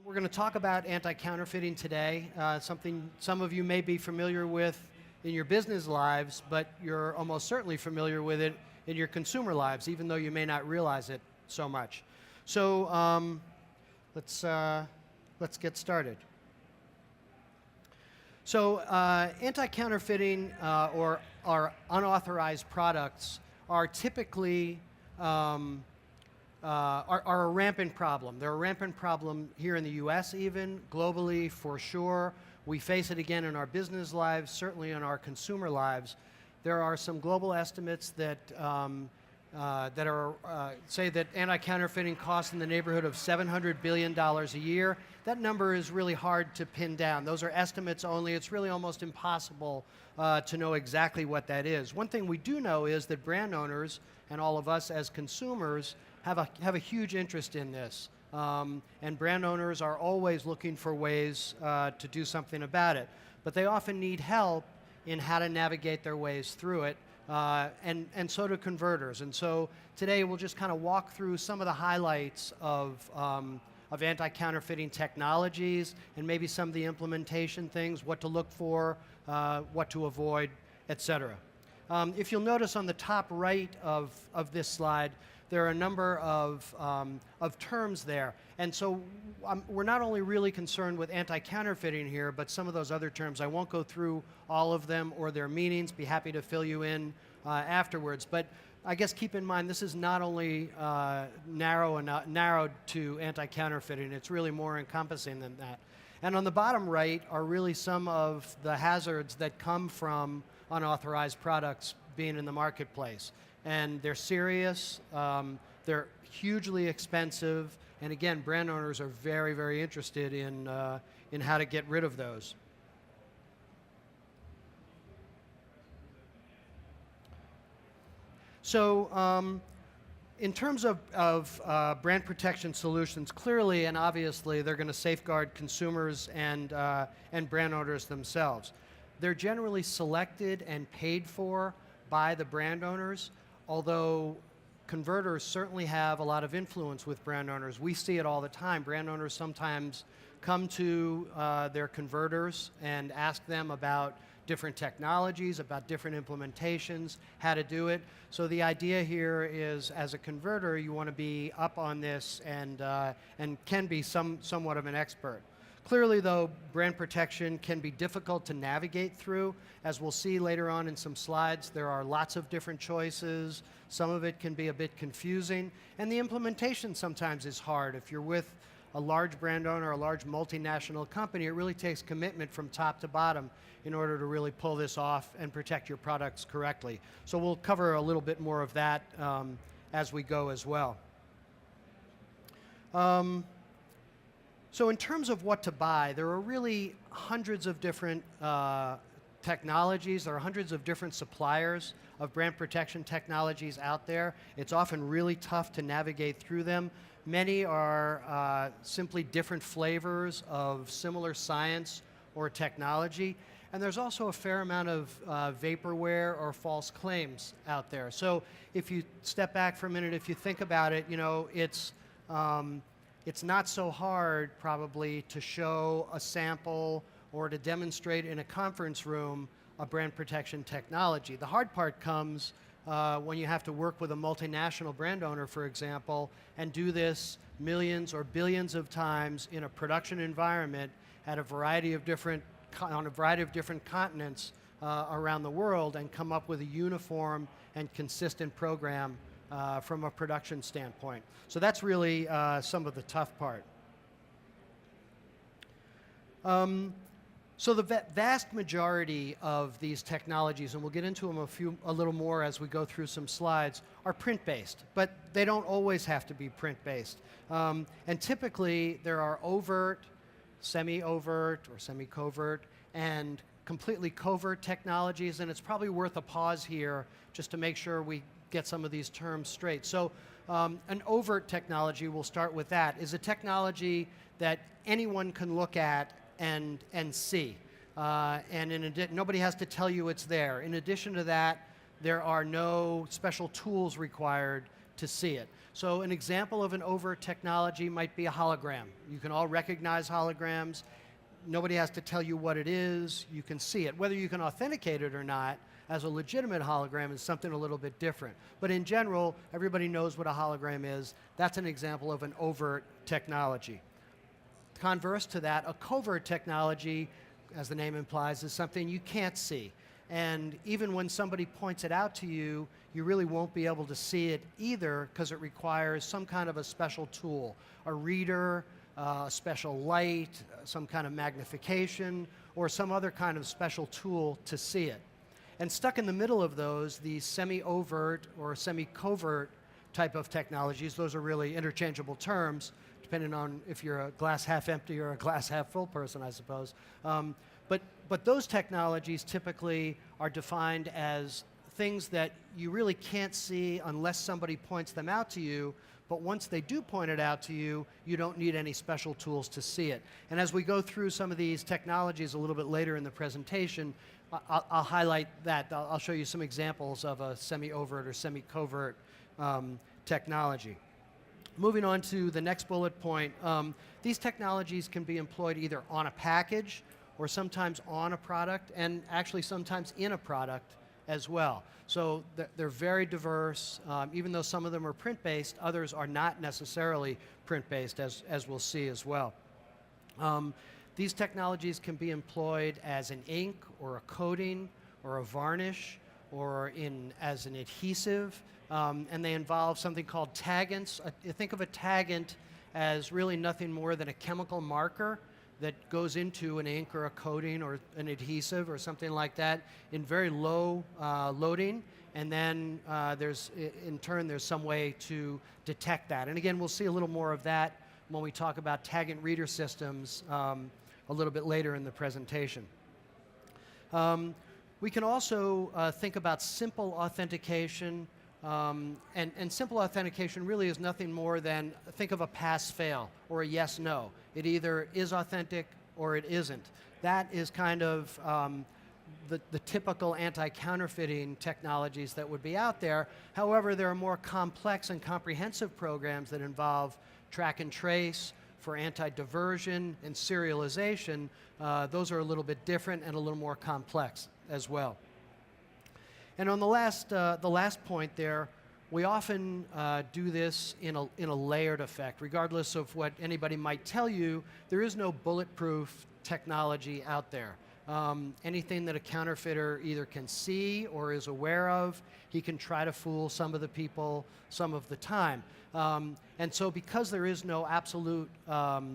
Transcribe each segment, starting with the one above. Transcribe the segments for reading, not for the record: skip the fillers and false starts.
We're going to talk about anti-counterfeiting today, something some of you may be familiar with in your business lives, but you're almost certainly familiar with it in your consumer lives, even though you may not realize it so much. So let's get started. So anti-counterfeiting or unauthorized products are typically are a rampant problem. They're a rampant problem here in the US even, globally for sure. We face it again in our business lives, certainly in our consumer lives. There are some global estimates that say that anti-counterfeiting costs in the neighborhood of $700 billion a year. That number is really hard to pin down. Those are estimates only. It's really almost impossible to know exactly what that is. One thing we do know is that brand owners and all of us as consumers have a huge interest in this. And brand owners are always looking for ways to do something about it. But they often need help in how to navigate their ways through it, and so do converters. And so today we'll just kind of walk through some of the highlights of anti-counterfeiting technologies and maybe some of the implementation things, what to look for, what to avoid, etc. If you'll notice on the top right of this slide, there are a number of terms there. And so we're not only really concerned with anti-counterfeiting here, but some of those other terms. I won't go through all of them or their meanings. Be happy to fill you in afterwards. But I guess keep in mind, this is not only narrowed to anti-counterfeiting. It's really more encompassing than that. And on the bottom right are really some of the hazards that come from unauthorized products being in the marketplace. And they're serious, they're hugely expensive, and again, brand owners are very, very interested in how to get rid of those. So in terms of brand protection solutions, clearly and obviously they're going to safeguard consumers and brand owners themselves. They're generally selected and paid for by the brand owners, although converters certainly have a lot of influence with brand owners. We see it all the time. Brand owners sometimes come to their converters and ask them about different technologies, about different implementations, how to do it. So the idea here is, as a converter, you want to be up on this and can be somewhat of an expert. Clearly, though, brand protection can be difficult to navigate through. As we'll see later on in some slides, there are lots of different choices. Some of it can be a bit confusing, and the implementation sometimes is hard. If you're with a large brand owner, a large multinational company, it really takes commitment from top to bottom in order to really pull this off and protect your products correctly. So we'll cover a little bit more of that as we go as well. So in terms of what to buy, there are really hundreds of different technologies. There are hundreds of different suppliers of brand protection technologies out there. It's often really tough to navigate through them. Many are simply different flavors of similar science or technology. And there's also a fair amount of vaporware or false claims out there. So if you step back for a minute, if you think about it, you know, it's not so hard, probably, to show a sample or to demonstrate in a conference room a brand protection technology. The hard part comes when you have to work with a multinational brand owner, for example, and do this millions or billions of times in a production environment at a variety of different, on a variety of different continents around the world, and come up with a uniform and consistent program from a production standpoint. So that's really some of the tough part. So the vast majority of these technologies, and we'll get into them a little more as we go through some slides, are print-based, but they don't always have to be print-based. And typically there are overt, semi-overt, or semi-covert, and completely covert technologies, and it's probably worth a pause here just to make sure we get some of these terms straight. So an overt technology, we'll start with that, is a technology that anyone can look at and see. And nobody has to tell you it's there. In addition to that, there are no special tools required to see it. So an example of an overt technology might be a hologram. You can all recognize holograms. Nobody has to tell you what it is. You can see it. Whether you can authenticate it or not as a legitimate hologram is something a little bit different. But in general, everybody knows what a hologram is. That's an example of an overt technology. Converse to that, a covert technology, as the name implies, is something you can't see. And even when somebody points it out to you, you really won't be able to see it either because it requires some kind of a special tool, a reader, a special light, some kind of magnification, or some other kind of special tool to see it. And stuck in the middle of those, the semi-overt or semi-covert type of technologies, those are really interchangeable terms, depending on if you're a glass half empty or a glass half full person, I suppose. But those technologies typically are defined as things that you really can't see unless somebody points them out to you, but once they do point it out to you, you don't need any special tools to see it. And as we go through some of these technologies a little bit later in the presentation, I'll highlight that. I'll show you some examples of a semi-overt or semi-covert technology. Moving on to the next bullet point, these technologies can be employed either on a package or sometimes on a product, and actually sometimes in a product as well. So they're very diverse. Even though some of them are print-based, others are not necessarily print-based, as we'll see as well. These technologies can be employed as an ink or a coating or a varnish or as an adhesive, and they involve something called taggants. Think of a taggant as really nothing more than a chemical marker that goes into an ink or a coating or an adhesive or something like that in very low loading, and then in turn there's some way to detect that. And again, we'll see a little more of that when we talk about taggant reader systems a little bit later in the presentation. We can also think about simple authentication, and simple authentication really is nothing more than, think of a pass-fail or a yes-no. It either is authentic or it isn't. That is kind of the typical anti-counterfeiting technologies that would be out there. However, there are more complex and comprehensive programs that involve track and trace for anti-diversion and serialization. Those are a little bit different and a little more complex as well. And on the last point there, we often do this in a layered effect. Regardless of what anybody might tell you, there is no bulletproof technology out there. Anything that a counterfeiter either can see or is aware of, he can try to fool some of the people some of the time. And so because there is no absolute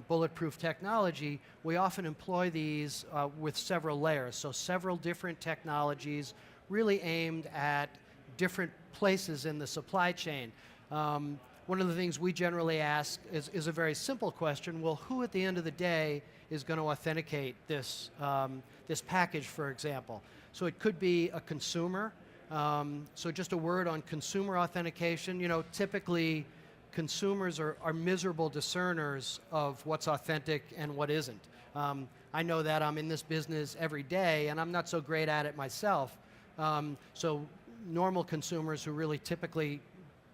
bulletproof technology, we often employ these with several layers. So several different technologies really aimed at different places in the supply chain. One of the things we generally ask is a very simple question. Well, who at the end of the day is going to authenticate this, this package, for example? So it could be a consumer. So just a word on consumer authentication. You know, typically consumers are miserable discerners of what's authentic and what isn't. I know that. I'm in this business every day, and I'm not so great at it myself. So normal consumers who really typically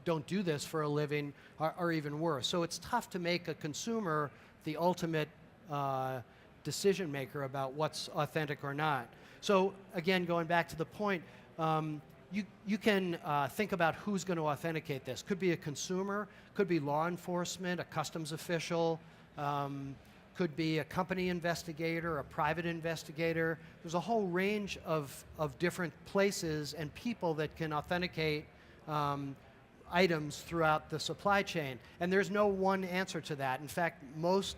don't do this for a living are even worse. So it's tough to make a consumer the ultimate decision maker about what's authentic or not. So again, going back to the point, you can think about who's going to authenticate this. Could be a consumer, could be law enforcement, a customs official, could be a company investigator, a private investigator. There's a whole range of different places and people that can authenticate items throughout the supply chain. And there's no one answer to that. In fact, most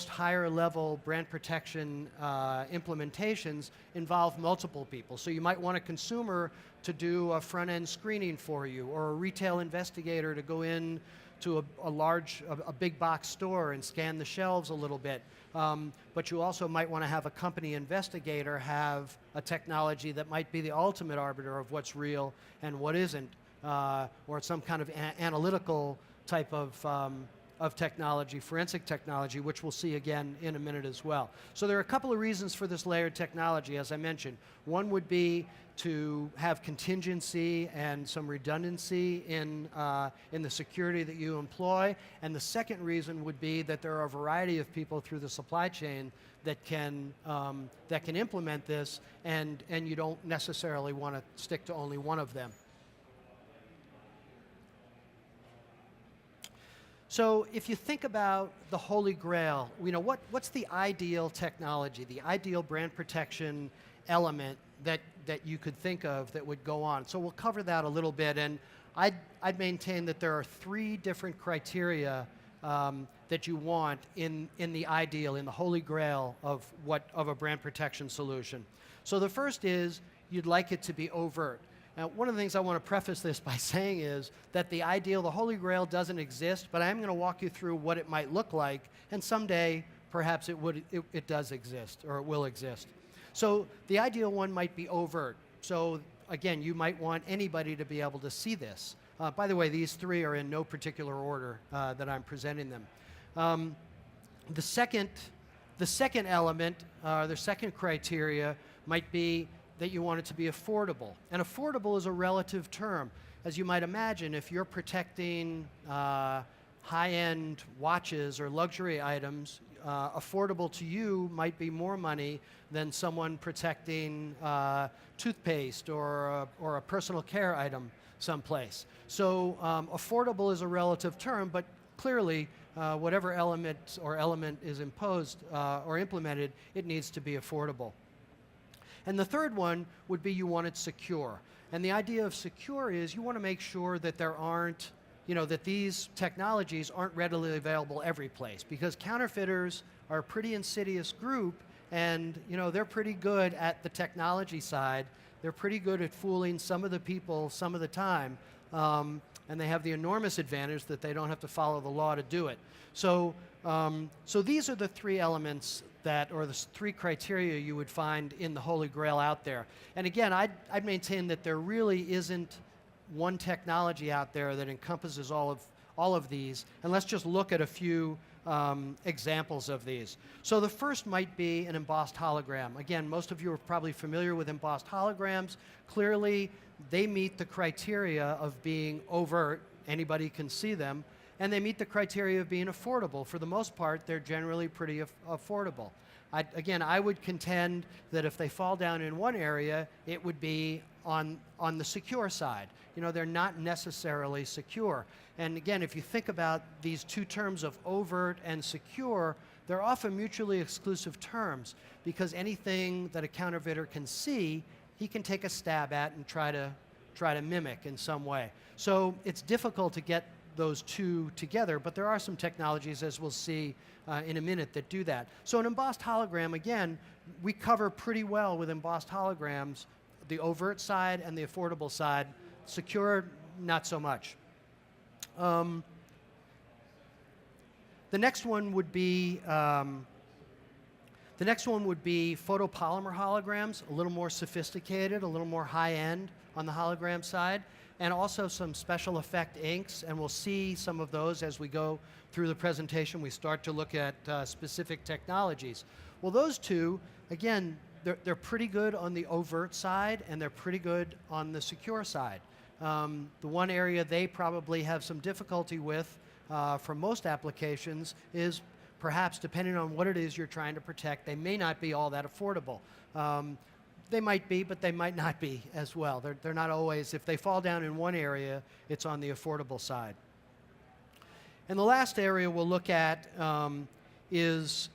higher level brand protection implementations involve multiple people. So you might want a consumer to do a front end screening for you, or a retail investigator to go in to a big box store and scan the shelves a little bit. But you also might want to have a company investigator have a technology that might be the ultimate arbiter of what's real and what isn't, or some kind of analytical type of of technology, forensic technology, which we'll see again in a minute as well. So there are a couple of reasons for this layered technology, as I mentioned. One would be to have contingency and some redundancy in the security that you employ. And the second reason would be that there are a variety of people through the supply chain that can implement this, and you don't necessarily want to stick to only one of them. So if you think about the Holy Grail, what's the ideal technology, the ideal brand protection element that you could think of that would go on? So we'll cover that a little bit, and I'd maintain that there are three different criteria that you want in the ideal, in the Holy Grail of a brand protection solution. So the first is you'd like it to be overt. Now, one of the things I want to preface this by saying is that the ideal, the Holy Grail, doesn't exist, but I am going to walk you through what it might look like, and someday perhaps it does exist, or it will exist. So the ideal one might be overt. So again, you might want anybody to be able to see this. By the way, these three are in no particular order that I'm presenting them. The second element, the second criteria might be that you want it to be affordable. And affordable is a relative term. As you might imagine, if you're protecting high-end watches or luxury items, affordable to you might be more money than someone protecting toothpaste or a personal care item someplace. So affordable is a relative term, but clearly whatever element is imposed or implemented, it needs to be affordable. And the third one would be you want it secure. And the idea of secure is you want to make sure that there aren't, that these technologies aren't readily available every place, because counterfeiters are a pretty insidious group, and they're pretty good at the technology side. They're pretty good at fooling some of the people some of the time, and they have the enormous advantage that they don't have to follow the law to do it. So these are the three elements or the three criteria you would find in the Holy Grail out there. And again, I'd maintain that there really isn't one technology out there that encompasses all of these, and let's just look at a few examples of these. So the first might be an embossed hologram. Again, most of you are probably familiar with embossed holograms. Clearly, they meet the criteria of being overt. Anybody can see them. And they meet the criteria of being affordable. For the most part, they're generally pretty affordable. Again, I would contend that if they fall down in one area, it would be on the secure side. They're not necessarily secure. And again, if you think about these two terms of overt and secure, they're often mutually exclusive terms, because anything that a counterfeiter can see, he can take a stab at and try to mimic in some way. So it's difficult to get those two together, but there are some technologies, as we'll see in a minute, that do that. So an embossed hologram, again, we cover pretty well with embossed holograms the overt side and the affordable side. Secure, not so much. The next one would be photopolymer holograms, a little more sophisticated, a little more high-end on the hologram side, and also some special effect inks, and we'll see some of those as we go through the presentation. We start to look at specific technologies. Well, those two, again, they're pretty good on the overt side, and they're pretty good on the secure side. The one area they probably have some difficulty with for most applications is perhaps, depending on what it is you're trying to protect, they may not be all that affordable. They might be, but they might not be as well. They're not always, if they fall down in one area, it's on the affordable side. And the last area we'll look at is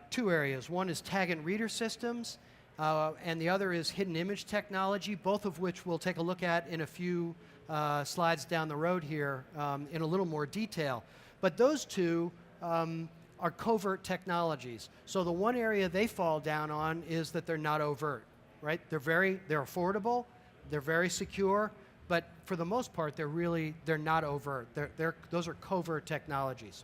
two areas. One is tag and reader systems, and the other is hidden image technology, both of which we'll take a look at in a few slides down the road here in a little more detail. But those two are covert technologies. So the one area they fall down on is that they're not overt, right? They're affordable, they're very secure, but for the most part, they're not overt. Those are covert technologies.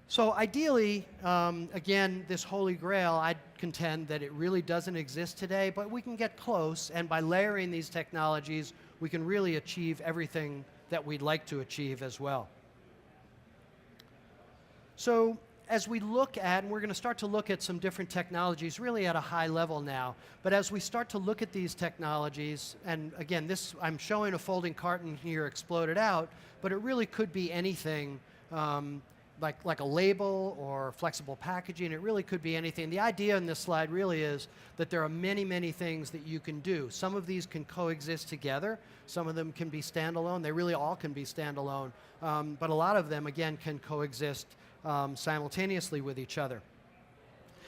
So ideally, again, this Holy Grail, I'd contend that it really doesn't exist today, but we can get close, and by layering these technologies, we can really achieve everything that we'd like to achieve as well. So as we look at, and we're going to start to look at some different technologies really at a high level now, but as we start to look at these technologies, and again, I'm showing a folding carton here exploded out, but it really could be anything like a label or flexible packaging. It really could be anything. The idea in this slide really is that there are many, many things that you can do. Some of these can coexist together. Some of them can be standalone. They really all can be standalone. But a lot of them, again, can coexist simultaneously with each other.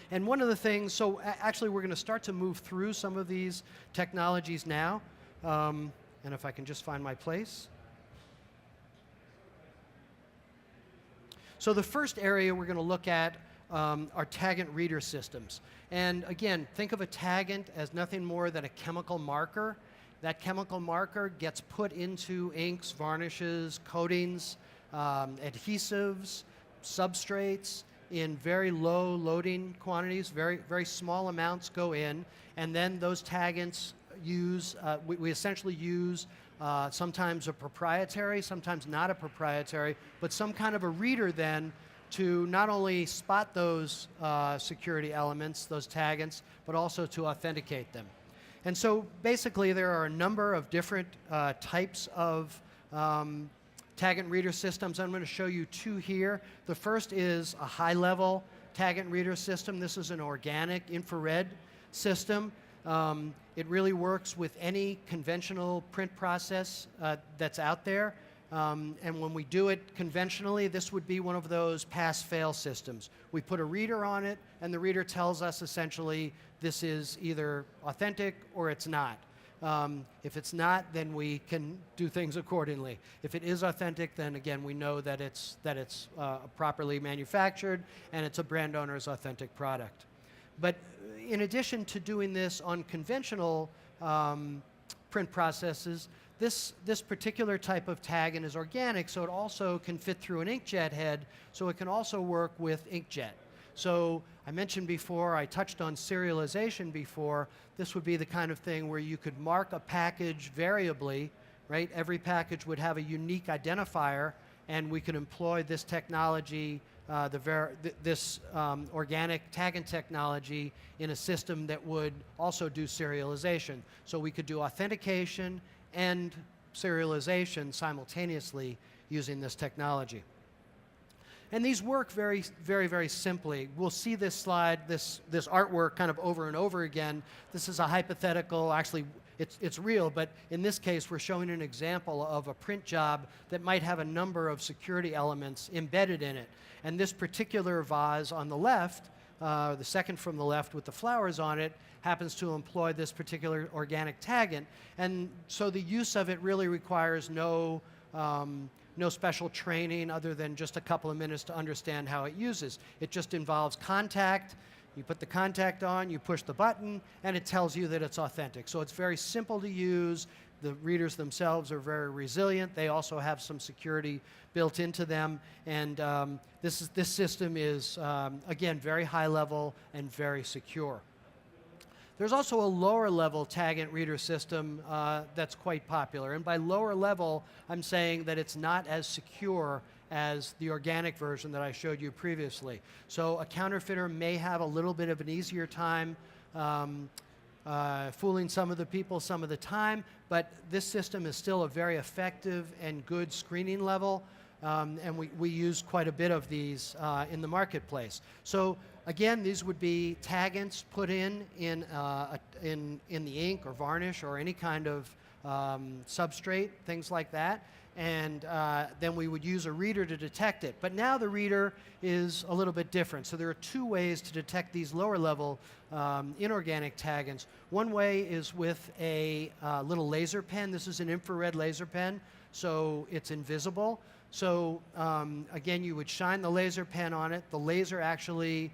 And one of the things, so actually we're going to start to move through some of these technologies now. And if I can just find my place. So the first area we're going to look at are Taggant reader systems. And again, think of a Taggant as nothing more than a chemical marker. That chemical marker gets put into inks, varnishes, coatings, adhesives, substrates in very low loading quantities. Very, very small amounts go in, and then those Taggants we essentially use sometimes a proprietary, sometimes not a proprietary, but some kind of a reader then to not only spot those security elements, those Taggants, but also to authenticate them. And so basically there are a number of different types of Taggant reader systems. I'm going to show you two here. The first is a high-level Taggant reader system. This is an organic infrared system. It really works with any conventional print process that's out there. And when we do it conventionally, this would be one of those pass-fail systems. We put a reader on it, and the reader tells us essentially this is either authentic or it's not. If it's not, then we can do things accordingly. If it is authentic, then again, we know that it's properly manufactured and it's a brand owner's authentic product. But in addition to doing this on conventional print processes, this particular type of Taggant is organic, so it also can fit through an inkjet head, so it can also work with inkjet. So I mentioned before, I touched on serialization before. This would be the kind of thing where you could mark a package variably, right? Every package would have a unique identifier, and we could employ this technology, this organic Taggant technology in a system that would also do serialization. So we could do authentication and serialization simultaneously using this technology. And these work very, very, very simply. We'll see this slide, this artwork kind of over and over again. This is a hypothetical, actually it's real, but in this case we're showing an example of a print job that might have a number of security elements embedded in it. And this particular vase on the left, the second from the left with the flowers on it, happens to employ this particular organic Taggant. And so the use of it really requires no special training other than just a couple of minutes to understand how it uses. It just involves contact. You put the contact on, you push the button, and it tells you that it's authentic. So it's very simple to use. The readers themselves are very resilient. They also have some security built into them. And this system is, again, very high level and very secure. There's also a lower level Taggant reader system that's quite popular. And by lower level, I'm saying that it's not as secure as the organic version that I showed you previously. So a counterfeiter may have a little bit of an easier time fooling some of the people some of the time, but this system is still a very effective and good screening level. And we use quite a bit of these in the marketplace. So again, these would be Taggants put in the ink or varnish or any kind of substrate, things like that. And then we would use a reader to detect it. But now the reader is a little bit different. So there are two ways to detect these lower level inorganic Taggants. One way is with a little laser pen. This is an infrared laser pen, so it's invisible. So again, you would shine the laser pen on it. The laser actually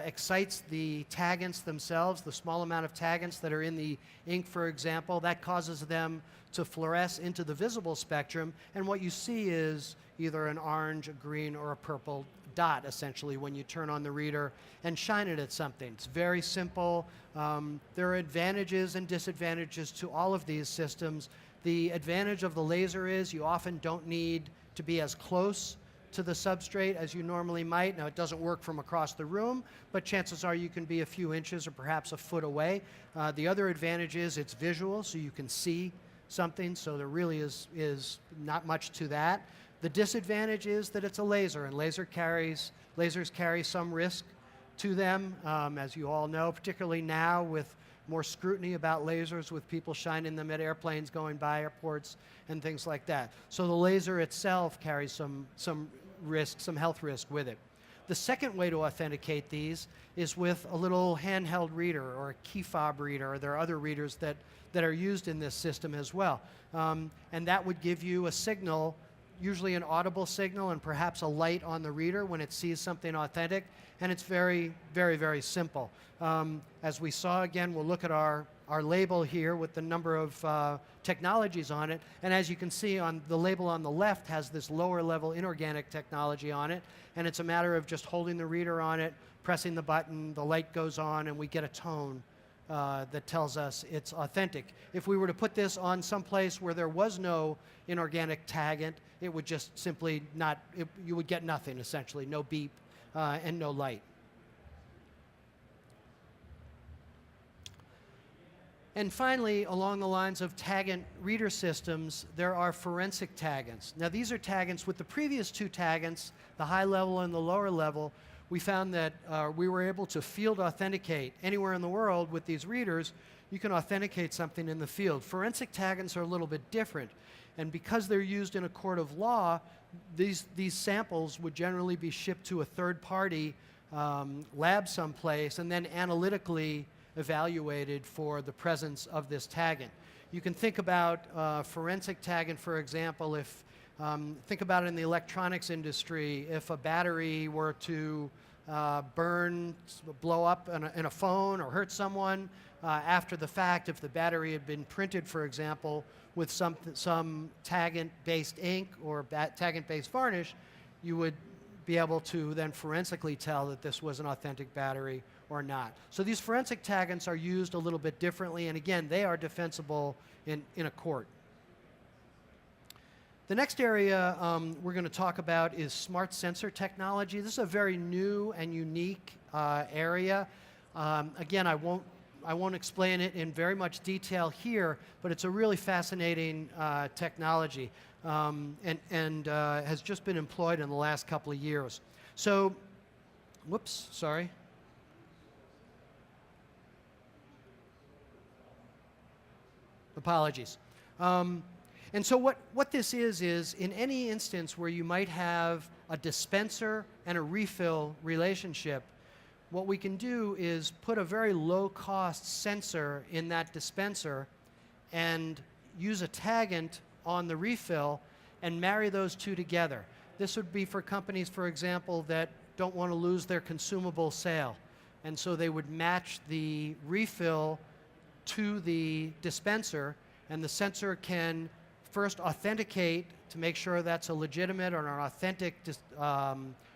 excites the Taggants themselves, the small amount of Taggants that are in the ink, for example. That causes them to fluoresce into the visible spectrum, and what you see is either an orange, a green, or a purple dot, essentially, when you turn on the reader and shine it at something. It's very simple. There are advantages and disadvantages to all of these systems. The advantage of the laser is you often don't need to be as close to the substrate as you normally might. Now, it doesn't work from across the room, but chances are you can be a few inches or perhaps a foot away. The other advantage is it's visual, so you can see something, so there really is not much to that. The disadvantage is that it's a laser, and lasers carry some risk to them, as you all know, particularly now with more scrutiny about lasers, with people shining them at airplanes going by airports and things like that. So the laser itself carries some risk, some health risk with it. The second way to authenticate these is with a little handheld reader or a key fob reader. There are other readers that are used in this system as well. And that would give you a signal, usually an audible signal, and perhaps a light on the reader when it sees something authentic. And it's very, very, very simple. As we saw, again, we'll look at our label here with the number of technologies on it. And as you can see, on the label on the left has this lower level inorganic technology on it. And it's a matter of just holding the reader on it, pressing the button, the light goes on, and we get a tone that tells us it's authentic. If we were to put this on someplace where there was no inorganic taggant, it would just simply not, you would get nothing, essentially, no beep and no light. And finally, along the lines of taggant reader systems, there are forensic taggants. Now, these are taggants with the previous two taggants, the high level and the lower level. We found that we were able to field authenticate anywhere in the world with these readers. You can authenticate something in the field. Forensic taggants are a little bit different. And because they're used in a court of law, these samples would generally be shipped to a third-party lab someplace and then analytically evaluated for the presence of this taggant. You can think about forensic taggant, for example, if think about it in the electronics industry. If a battery were to burn, blow up in a phone or hurt someone after the fact, if the battery had been printed, for example, with some taggant-based ink or taggant-based varnish, you would be able to then forensically tell that this was an authentic battery or not. So these forensic taggants are used a little bit differently, and again, they are defensible in a court. The next area we're going to talk about is smart sensor technology. This is a very new and unique area. Again, I won't explain it in very much detail here, but it's a really fascinating technology and has just been employed in the last couple of years. So, whoops, sorry. Apologies. And so what this is in any instance where you might have a dispenser and a refill relationship, what we can do is put a very low-cost sensor in that dispenser and use a taggant on the refill and marry those two together. This would be for companies, for example, that don't want to lose their consumable sale. And so they would match the refill to the dispenser, and the sensor can first authenticate to make sure that's a legitimate or an authentic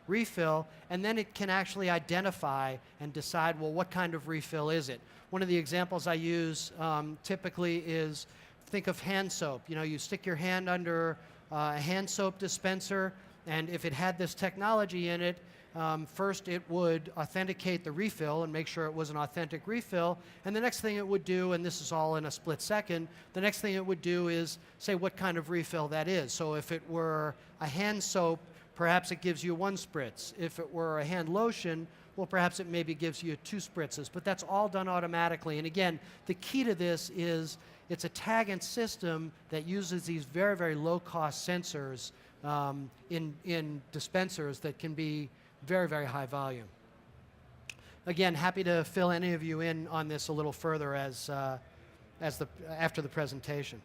refill, and then it can actually identify and decide, well, what kind of refill is it? One of the examples I use typically is, think of hand soap. You know, you stick your hand under a hand soap dispenser, and if it had this technology in it, first it would authenticate the refill and make sure it was an authentic refill, and the next thing it would do, and this is all in a split second, the next thing it would do is say what kind of refill that is. So if it were a hand soap, perhaps it gives you 1 spritz. If it were a hand lotion, well, perhaps it maybe gives you 2 spritzes, but that's all done automatically. And again, the key to this is it's a taggant system that uses these very, very low-cost sensors in dispensers that can be very, very high volume. Again, happy to fill any of you in on this a little further after the presentation.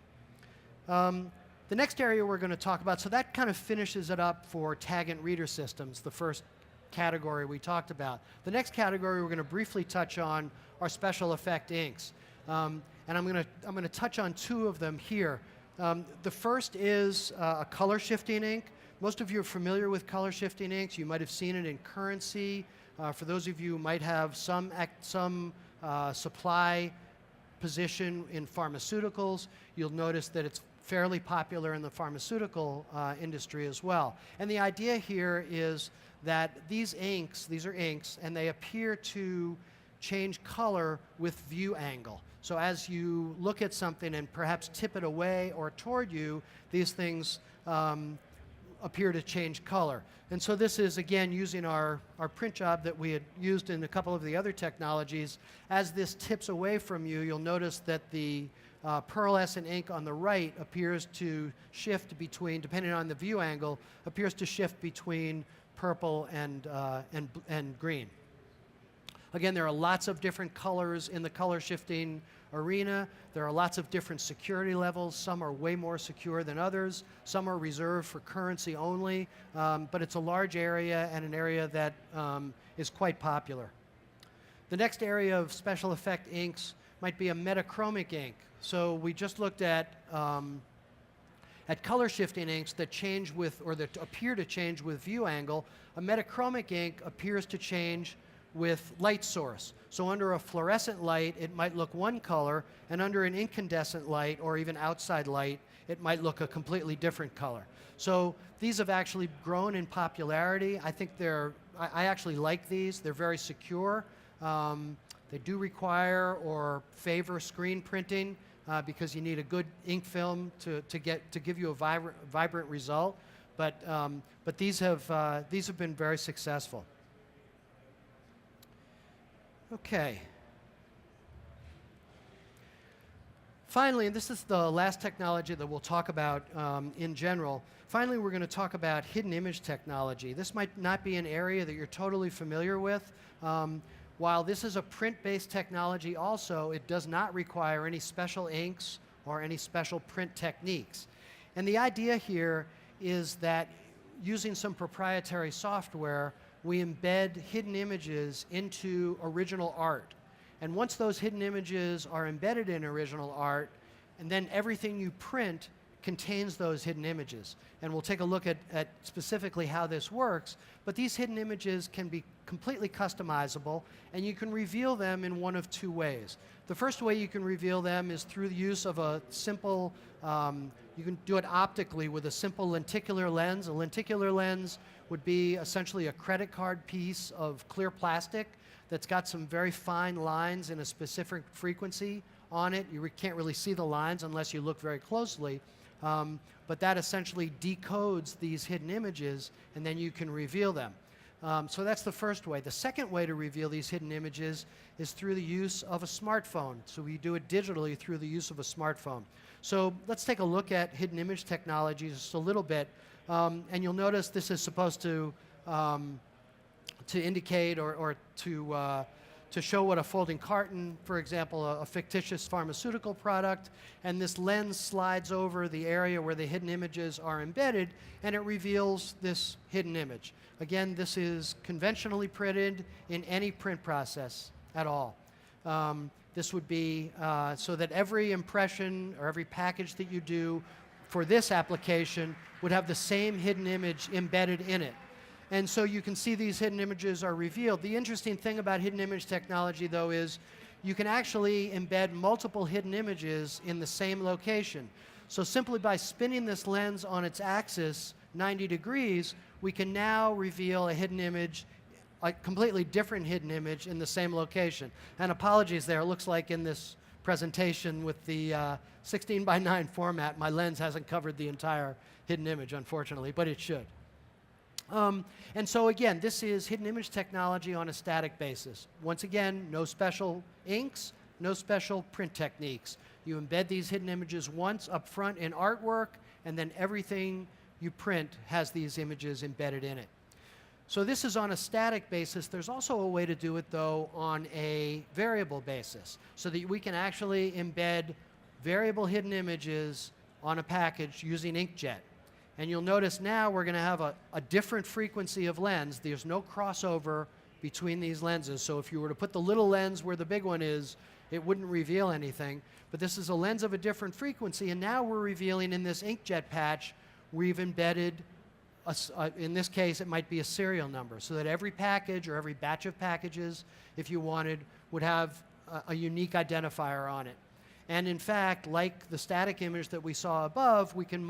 The next area we're going to talk about, so that kind of finishes it up for taggant reader systems, the first category we talked about. The next category we're going to briefly touch on are special effect inks. And I'm going to touch on 2 of them here. The first is a color shifting ink. Most of you are familiar with color shifting inks. You might have seen it in currency. For those of you who might have some supply position in pharmaceuticals. You'll notice that it's fairly popular in the pharmaceutical industry as well. And the idea here is that these are inks, and they appear to change color with view angle. So as you look at something and perhaps tip it away or toward you, these things appear to change color. And so this is, again, using our print job that we had used in a couple of the other technologies. As this tips away from you, you'll notice that the pearlescent ink on the right appears to shift between, depending on the view angle, appears to shift between purple and green. Again, there are lots of different colors in the color shifting arena. There are lots of different security levels. Some are way more secure than others. Some are reserved for currency only, but it's a large area and an area that is quite popular. The next area of special effect inks might be a metachromic ink. So we just looked at color shifting inks that change with, or that appear to change with view angle. A metachromic ink appears to change with light source. So under a fluorescent light, it might look one color, and under an incandescent light or even outside light, it might look a completely different color. So these have actually grown in popularity. I think I actually like these. They're very secure. They do require or favor screen printing because you need a good ink film to give you a vibrant result. But these have been very successful. Okay. Finally, and this is the last technology that we'll talk about in general, finally we're going to talk about hidden image technology. This might not be an area that you're totally familiar with. While this is a print-based technology also, it does not require any special inks or any special print techniques. And the idea here is that using some proprietary software, we embed hidden images into original art. And once those hidden images are embedded in original art, and then everything you print contains those hidden images. And we'll take a look at specifically how this works, but these hidden images can be completely customizable, and you can reveal them in one of two ways. The first way you can reveal them is through the use of a simple, you can do it optically with a simple lenticular lens. A lenticular lens would be essentially a credit card piece of clear plastic that's got some very fine lines in a specific frequency on it. You can't really see the lines unless you look very closely, but that essentially decodes these hidden images, and then you can reveal them. So that's the first way. The second way to reveal these hidden images is through the use of a smartphone. So we do it digitally through the use of a smartphone. So let's take a look at hidden image technology just a little bit. And you'll notice this is supposed to indicate or to show what a folding carton, for example, a fictitious pharmaceutical product, and this lens slides over the area where the hidden images are embedded, and it reveals this hidden image. Again, this is conventionally printed in any print process at all. This would be so that every impression or every package that you do for this application would have the same hidden image embedded in it. And so you can see these hidden images are revealed. The interesting thing about hidden image technology, though, is you can actually embed multiple hidden images in the same location. So simply by spinning this lens on its axis 90 degrees, we can now reveal a hidden image, a completely different hidden image in the same location. And apologies there, it looks like in this presentation with the 16 by 9 format, my lens hasn't covered the entire hidden image, unfortunately, but it should. And so again, this is hidden image technology on a static basis. Once again, no special inks, no special print techniques. You embed these hidden images once up front in artwork, and then everything you print has these images embedded in it. So this is on a static basis. There's also a way to do it, though, on a variable basis, so that we can actually embed variable hidden images on a package using inkjet. And you'll notice now we're going to have a different frequency of lens. There's no crossover between these lenses. So if you were to put the little lens where the big one is, it wouldn't reveal anything. But this is a lens of a different frequency, and now we're revealing in this inkjet patch, we've embedded, in this case, it might be a serial number, so that every package or every batch of packages, if you wanted, would have a unique identifier on it. And in fact, like the static image that we saw above, we can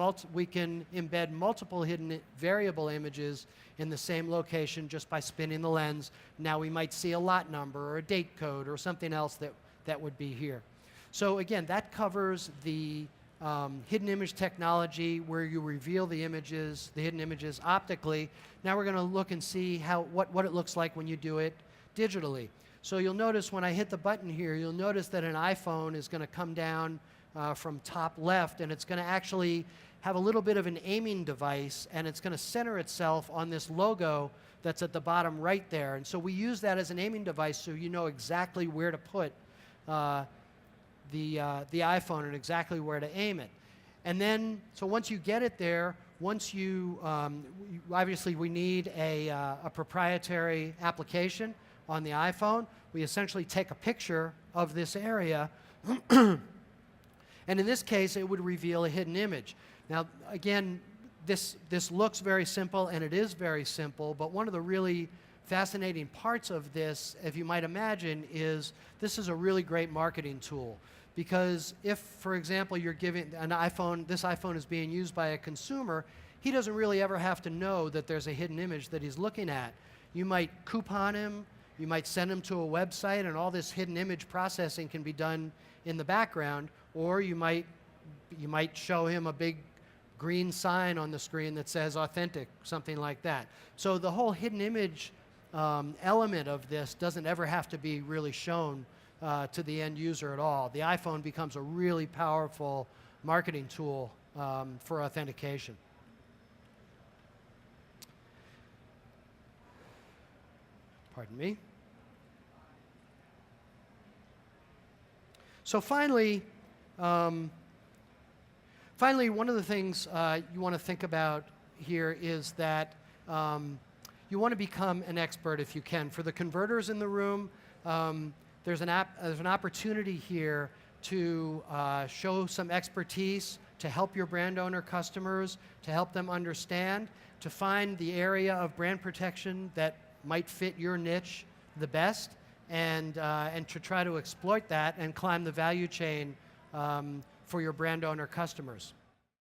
embed multiple hidden variable images in the same location just by spinning the lens. Now we might see a lot number or a date code or something else that would be here. So again, that covers the hidden image technology where you reveal the images, the hidden images optically. Now we're going to look and see what it looks like when you do it digitally. So you'll notice when I hit the button here, you'll notice that an iPhone is going to come down from top left, and it's going to actually have a little bit of an aiming device, and it's going to center itself on this logo that's at the bottom right there. And so we use that as an aiming device so you know exactly where to put the iPhone and exactly where to aim it. And then, so once you get it there, once you, obviously we need a proprietary application on the iPhone. We essentially take a picture of this area, and in this case, it would reveal a hidden image. Now, again, this looks very simple, and it is very simple, but one of the really fascinating parts of this, if you might imagine, is this is a really great marketing tool. Because if, for example, you're giving this iPhone is being used by a consumer, he doesn't really ever have to know that there's a hidden image that he's looking at. You might coupon him, you might send him to a website, and all this hidden image processing can be done in the background, or you might show him a big green sign on the screen that says authentic, something like that. So the whole hidden image element of this doesn't ever have to be really shown to the end user at all. The iPhone becomes a really powerful marketing tool for authentication. Pardon me. So finally, one of the things you want to think about here is that you want to become an expert if you can. For the converters in the room, there's an opportunity here to show some expertise, to help your brand owner customers, to help them understand, to find the area of brand protection that might fit your niche the best, and to try to exploit that and climb the value chain for your brand owner customers.